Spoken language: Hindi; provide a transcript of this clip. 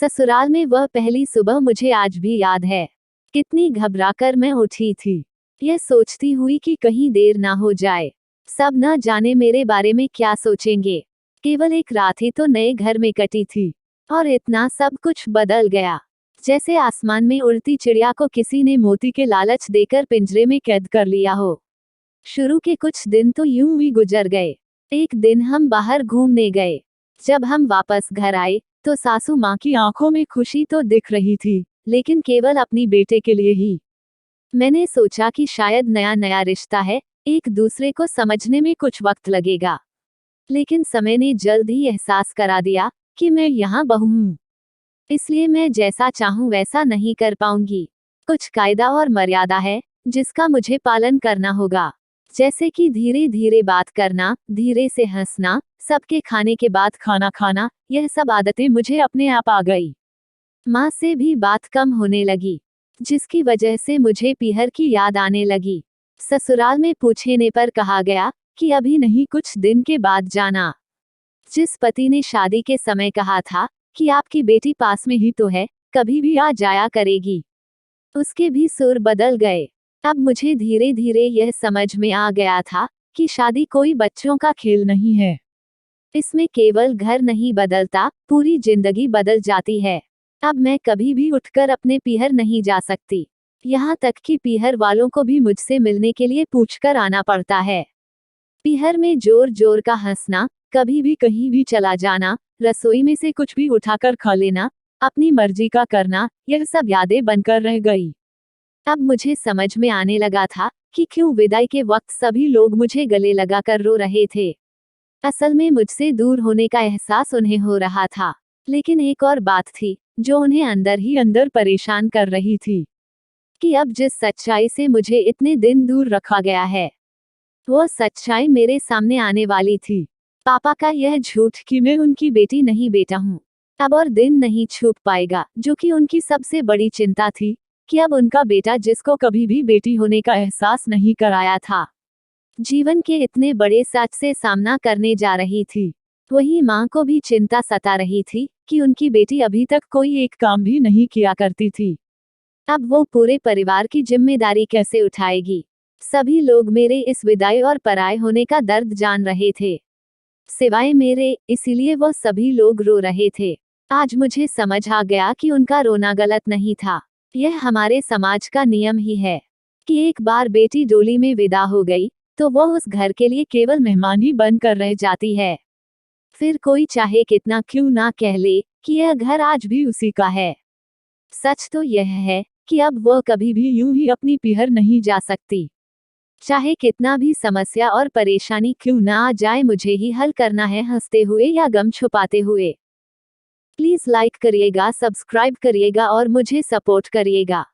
ससुराल में वह पहली सुबह मुझे आज भी याद है। कितनी घबराकर मैं उठी थी, यह सोचती हुई कि कहीं देर ना हो जाए। सब न जाने मेरे बारे में क्या सोचेंगे। केवल एक रात ही तो नए घर में कटी थी और इतना सब कुछ बदल गया, जैसे आसमान में उड़ती चिड़िया को किसी ने मोती के लालच देकर पिंजरे में कैद कर लिया हो। शुरू के कुछ दिन तो यूं ही गुजर गए। एक दिन हम बाहर घूमने गए। जब हम वापस घर आए तो सासू माँ की आंखों में खुशी तो दिख रही थी, लेकिन केवल अपनी बेटे के लिए ही। मैंने सोचा कि शायद नया नया रिश्ता है, एक दूसरे को समझने में कुछ वक्त लगेगा। लेकिन समय ने जल्द ही एहसास करा दिया कि मैं यहाँ बहू हूँ, इसलिए मैं जैसा चाहूँ वैसा नहीं कर पाऊंगी। कुछ कायदा और मर्यादा है जिसका मुझे पालन करना होगा, जैसे कि धीरे धीरे बात करना, धीरे से हंसना, सबके खाने के बाद खाना खाना। यह सब आदतें मुझे अपने आप आ गई। माँ से भी बात कम होने लगी, जिसकी वजह से मुझे पीहर की याद आने लगी। ससुराल में पूछने पर कहा गया कि अभी नहीं, कुछ दिन के बाद जाना। जिस पति ने शादी के समय कहा था कि आपकी बेटी पास में ही तो है, कभी भी आ जाया करेगी, उसके भी सुर बदल गए। अब मुझे धीरे धीरे यह समझ में आ गया था कि शादी कोई बच्चों का खेल नहीं है। इसमें केवल घर नहीं बदलता, पूरी जिंदगी बदल जाती है। अब मैं कभी भी उठकर अपने पीहर नहीं जा सकती, यहाँ तक कि पीहर वालों को भी मुझसे मिलने के लिए पूछकर आना पड़ता है। पीहर में जोर जोर का हंसना, कभी भी कहीं भी चला जाना, रसोई में से कुछ भी उठाकर खा लेना, अपनी मर्जी का करना, यह सब यादें बनकर रह गई। अब मुझे समझ में आने लगा था कि क्यों विदाई के वक्त सभी लोग मुझे गले लगाकर रो रहे थे। असल में मुझसे दूर होने का एहसास उन्हें हो रहा था, लेकिन एक और बात थी जो उन्हें अंदर ही अंदर परेशान कर रही थी, कि अब जिस सच्चाई से मुझे इतने दिन दूर रखा गया है, वो सच्चाई मेरे सामने आने वाली थी। पापा का यह झूठ कि मैं उनकी बेटी नहीं, बेटा हूँ, अब और दिन नहीं छुप पाएगा, जो कि उनकी सबसे बड़ी चिंता थी कि अब उनका बेटा, जिसको कभी भी बेटी होने का एहसास नहीं कराया था, जीवन के इतने बड़े सच से सामना करने जा रही थी। वही माँ को भी चिंता सता रही थी कि उनकी बेटी अभी तक कोई एक काम भी नहीं किया करती थी, अब वो पूरे परिवार की जिम्मेदारी कैसे उठाएगी। सभी लोग मेरे इस विदाई और पराये होने का दर्द जान रहे थे, सिवाय मेरे, इसीलिए वो सभी लोग रो रहे थे। आज मुझे समझ आ गया कि उनका रोना गलत नहीं था। यह हमारे समाज का नियम ही है कि एक बार बेटी डोली में विदा हो गई तो वो उस घर के लिए केवल मेहमान ही बनकर रह जाती है। फिर कोई चाहे कितना क्यों ना कह ले कि यह घर आज भी उसी का है, सच तो यह है कि अब वह कभी भी यूं ही अपनी पीहर नहीं जा सकती। चाहे कितना भी समस्या और परेशानी क्यों ना आ जाए, मुझे ही हल करना है, हंसते हुए या गम छुपाते हुए। प्लीज लाइक करिएगा, सब्सक्राइब करिएगा और मुझे सपोर्ट करिएगा।